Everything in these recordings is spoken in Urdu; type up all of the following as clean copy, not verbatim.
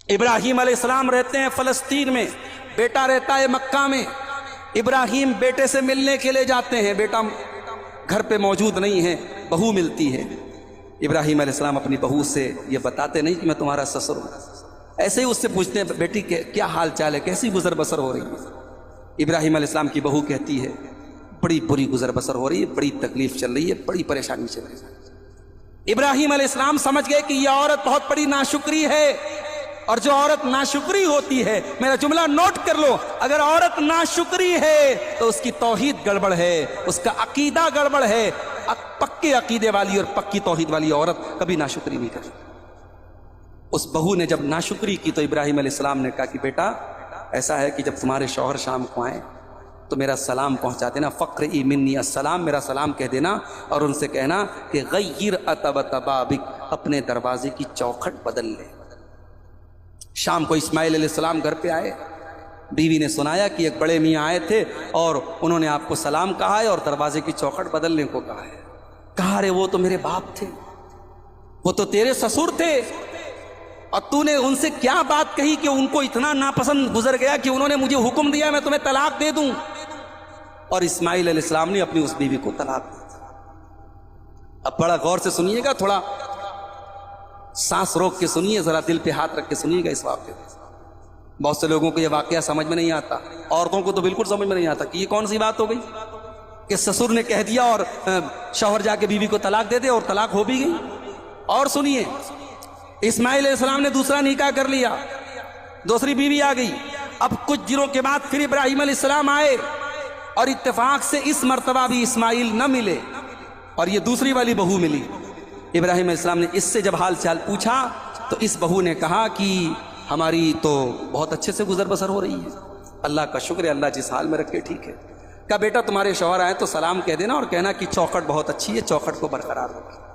ابراہیم علیہ السلام رہتے ہیں فلسطین میں، بیٹا رہتا ہے مکہ میں۔ ابراہیم بیٹے سے ملنے کے لیے جاتے ہیں، بیٹا گھر پہ موجود نہیں ہے، بہو ملتی ہے۔ ابراہیم علیہ السلام اپنی بہو سے یہ بتاتے نہیں کہ میں تمہارا سسر ہوں، ایسے ہی اس سے پوچھتے ہیں بیٹی کیا حال چال ہے، کیسی گزر بسر ہو رہی ہے؟ ابراہیم علیہ السلام کی بہو کہتی ہے بڑی بری گزر بسر ہو رہی ہے، بڑی تکلیف چل رہی ہے، بڑی پریشانی چل رہی ہے۔ ابراہیم علیہ السلام سمجھ گئے کہ یہ عورت بہت بڑی ناشکری ہے، اور جو عورت ناشکری ہوتی ہے، میرا جملہ نوٹ کر لو، اگر عورت ناشکری ہے تو اس کی توحید گڑبڑ ہے، اس کا عقیدہ گڑبڑ ہے۔ پکے عقیدے والی اور پکی توحید والی عورت کبھی ناشکری نہیں کرتی۔ اس بہو نے جب ناشکری کی تو ابراہیم علیہ السلام نے کہا کہ بیٹا ایسا ہے کہ جب تمہارے شوہر شام کو آئیں تو میرا سلام پہنچا دینا، فقرئی منی السلام، میرا سلام کہہ دینا، اور ان سے کہنا کہ غیر اتبت بابک، اپنے دروازے کی چوکھٹ بدل لے۔ شام کو اسماعیل علیہ السلام گھر پہ آئے، بیوی نے سنایا کہ ایک بڑے میاں آئے تھے اور انہوں نے آپ کو سلام کہا ہے اور دروازے کی چوکھٹ بدلنے کو کہا ہے۔ کہا رے وہ تو میرے باپ تھے، وہ تو تیرے سسر تھے، اور تو نے ان سے کیا بات کہی کہ ان کو اتنا ناپسند گزر گیا کہ انہوں نے مجھے حکم دیا میں تمہیں طلاق دے دوں؟ اور اسماعیل علیہ السلام نے اپنی اس بیوی کو طلاق دی۔ اب بڑا غور سے سنیے گا، تھوڑا سانس روک کے سنیے، ذرا دل پہ ہاتھ رکھ کے سنیے گا اس واقعے کو۔ بہت سے لوگوں کو یہ واقعہ سمجھ میں نہیں آتا، عورتوں کو تو بالکل سمجھ میں نہیں آتا کہ یہ کون سی بات ہو گئی کہ سسر نے کہہ دیا اور شوہر جا کے بیوی کو طلاق دے دے، اور طلاق ہو بھی گئی۔ اور سنیے، اسماعیل علیہ السلام نے دوسرا نکاح کر لیا، دوسری بیوی آ گئی۔ اب کچھ دنوں کے بعد پھر ابراہیم علیہ السلام آئے، اور اتفاق سے اس مرتبہ بھی اسماعیل نہ ملے اور یہ دوسری والی بہو ملی۔ ابراہیم علیہ السلام نے اس سے جب حال چال پوچھا تو اس بہو نے کہا کہ ہماری تو بہت اچھے سے گزر بسر ہو رہی ہے، اللہ کا شکر ہے، اللہ جس حال میں رکھے ٹھیک ہے۔ کہا بیٹا تمہارے شوہر آئے تو سلام کہہ دینا اور کہنا کہ چوکھٹ بہت اچھی ہے، چوکھٹ کو برقرار رکھنا۔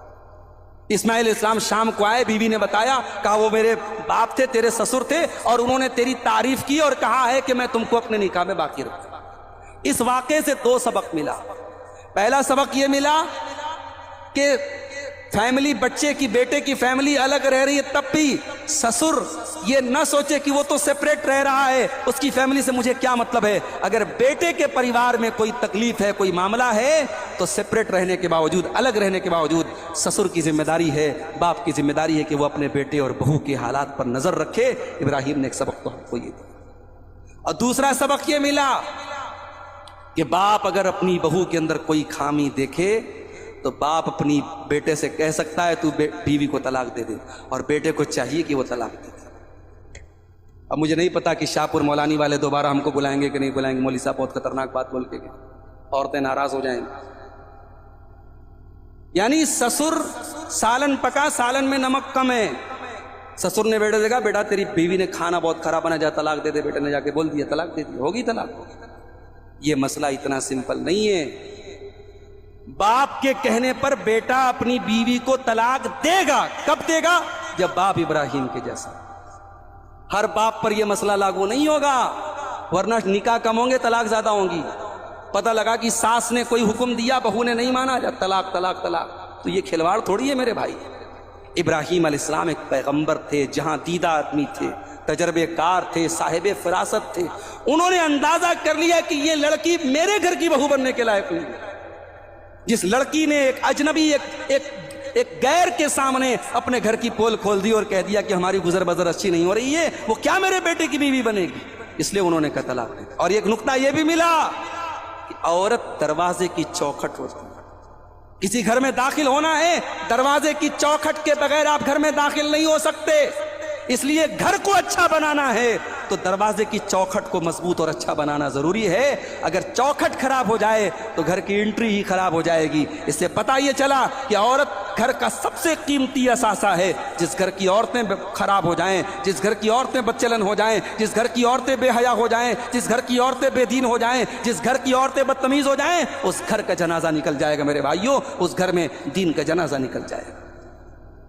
اسماعیل علیہ السلام شام کو آئے، بیوی نے بتایا، کہا وہ میرے باپ تھے، تیرے سسر تھے، اور انہوں نے تیری تعریف کی اور کہا ہے کہ میں تم کو اپنے نکاح میں باقی رکھوں۔ اس واقعے سے دو سبق ملا۔ پہلا سبق یہ ملا کہ فیملی، بچے کی، بیٹے کی فیملی الگ رہ رہی ہے، تب بھی سسر یہ نہ سوچے کہ وہ تو سیپریٹ رہ رہا ہے، اس کی فیملی سے مجھے کیا مطلب ہے۔ اگر بیٹے کے پریوار میں کوئی تکلیف ہے، کوئی معاملہ ہے، تو سیپریٹ رہنے کے باوجود، الگ رہنے کے باوجود سسر کی ذمہ داری ہے، باپ کی ذمہ داری ہے کہ وہ اپنے بیٹے اور بہو کے حالات پر نظر رکھے۔ ابراہیم نے ایک سبق تو ہم کو یہ دیا، اور دوسرا سبق یہ ملا کہ باپ اگر اپنی بہو کے اندر کوئی خامی دیکھے تو باپ اپنی بیٹے سے کہہ سکتا ہے تو بیوی کو طلاق دے دے، اور بیٹے کو چاہیے کہ وہ طلاق دے دے۔ اب مجھے نہیں پتا کہ شاہ پور مولانی والے دوبارہ ہم کو بلائیں گے کہ نہیں بلائیں گے، مولوی صاحب بہت خطرناک بات بول کے گئے، عورتیں ناراض ہو جائیں گی۔ یعنی سسر سالن پکا، سالن میں نمک کم ہے۔ سسر نے بیٹے سے کہا بیٹا تیری بیوی نے کھانا بہت خراب بنا، جا طلاق دے دے، بیٹے نے جا کے بول دیا طلاق دے دی، ہوگی طلاق۔ یہ مسئلہ اتنا سمپل نہیں ہے۔ باپ کے کہنے پر بیٹا اپنی بیوی کو طلاق دے گا، کب دے گا؟ جب باپ ابراہیم کے جیسا۔ ہر باپ پر یہ مسئلہ لاگو نہیں ہوگا، ورنہ نکاح کم ہوں گے، طلاق زیادہ ہوں گی۔ پتہ لگا کہ ساس نے کوئی حکم دیا، بہو نے نہیں مانا، جب طلاق طلاق طلاق، تو یہ کھلواڑ تھوڑی ہے میرے بھائی۔ ابراہیم علیہ السلام ایک پیغمبر تھے، جہاں دیدہ آدمی تھے، تجربے کار تھے، صاحب فراست تھے۔ انہوں نے اندازہ کر لیا کہ یہ لڑکی میرے گھر کی بہو بننے کے لائق نہیں ہے۔ جس لڑکی نے ایک اجنبی، ایک غیر کے سامنے اپنے گھر کی پول کھول دی اور کہہ دیا کہ ہماری گزر بسر اچھی نہیں ہو رہی ہے، وہ کیا میرے بیٹے کی بیوی بنے گی؟ اس لیے انہوں نے کہا طلاق دے۔ اور ایک نقطہ یہ بھی ملا کہ عورت دروازے کی چوکھٹ ہوتی ہے۔ کسی گھر میں داخل ہونا ہے، دروازے کی چوکھٹ کے بغیر آپ گھر میں داخل نہیں ہو سکتے۔ اس لیے گھر کو اچھا بنانا ہے تو دروازے کی چوکھٹ کو مضبوط اور اچھا بنانا ضروری ہے۔ اگر چوکھٹ خراب ہو جائے تو گھر کی انٹری ہی خراب ہو جائے گی۔ اس سے پتہ یہ چلا کہ عورت گھر کا سب سے قیمتی اثاثہ ہے۔ جس گھر کی عورتیں خراب ہو جائیں، جس گھر کی عورتیں بدچلن ہو جائیں، جس گھر کی عورتیں بے حیا ہو جائیں، جس گھر کی عورتیں بے دین ہو جائیں، جس گھر کی عورتیں بدتمیز ہو جائیں، اس گھر کا جنازہ نکل جائے گا میرے بھائیوں، اس گھر میں دین کا جنازہ نکل جائے گا۔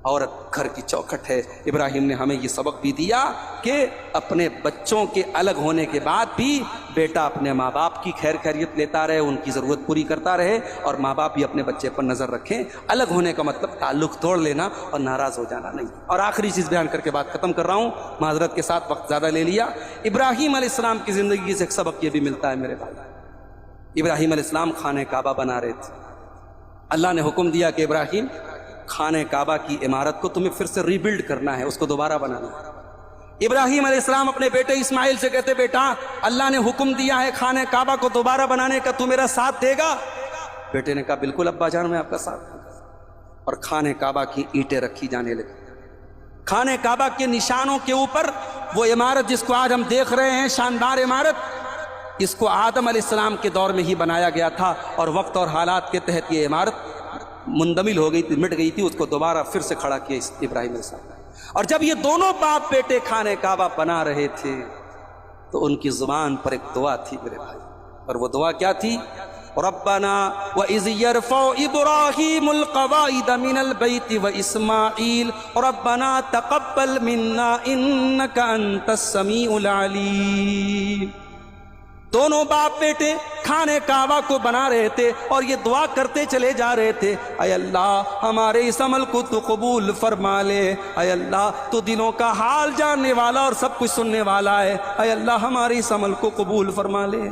عورت گھر کی چوکھٹ ہے۔ ابراہیم نے ہمیں یہ سبق بھی دیا کہ اپنے بچوں کے الگ ہونے کے بعد بھی بیٹا اپنے ماں باپ کی خیر خیریت لیتا رہے، ان کی ضرورت پوری کرتا رہے، اور ماں باپ بھی اپنے بچے پر نظر رکھیں۔ الگ ہونے کا مطلب تعلق توڑ لینا اور ناراض ہو جانا نہیں۔ اور آخری چیز بیان کر کے بات ختم کر رہا ہوں، معذرت کے ساتھ وقت زیادہ لے لیا۔ ابراہیم علیہ السلام کی زندگی سے ایک سبق یہ بھی ملتا ہے میرے بھائی۔ ابراہیم علیہ السلام خانہ کعبہ بنا رہے تھے، اللہ نے حکم دیا کہ ابراہیم خانہ کعبہ کی عمارت کو تمہیں پھر سے ری بلڈ کرنا ہے، اس کو دوبارہ بنانا ہے۔ ابراہیم علیہ السلام اپنے بیٹے اسماعیل سے کہتے بیٹا اللہ نے حکم دیا ہے خانہ کعبہ کو دوبارہ بنانے کا، تو میرا ساتھ دے گا؟ بیٹے نے کہا بالکل ابا جان میں آپ کا ساتھ دوں گا، اور خانہ کعبہ کی اینٹیں رکھی جانے لگی۔ خانہ کعبہ کے نشانوں کے اوپر وہ عمارت جس کو آج ہم دیکھ رہے ہیں، شاندار عمارت، اس کو آدم علیہ السلام کے دور میں ہی بنایا گیا تھا، اور وقت اور حالات کے تحت یہ عمارت مندمل ہو گئی تھی، مٹ گئی تھی، اس کو دوبارہ پھر سے کھڑا کیا ابراہیم علیہ السلام۔ اور جب یہ دونوں باپ بیٹے خانہ کعبہ بنا رہے تھے تو ان کی زبان پر ایک دعا تھی میرے بھائی، اور وہ دعا کیا تھی؟ ربنا وَإِذْ يَرْفَعُ إِبْرَاهِيمُ الْقَوَاعِدَ مِنَ الْبَيْتِ وَإِسْمَاعِيلُ رَبَّنَا تَقَبَّلْ مِنَّا إِنَّكَ أَنْتَ السَّمِيعُ الْعَلِيمُ۔ دونوں باپ بیٹے خانہ کعبہ کو بنا رہے تھے اور یہ دعا کرتے چلے جا رہے تھے، اے اللہ ہمارے اس عمل کو تو قبول فرما لے، اے اللہ تو دلوں کا حال جاننے والا اور سب کچھ سننے والا ہے، اے اللہ ہمارے اس عمل کو قبول فرما لے۔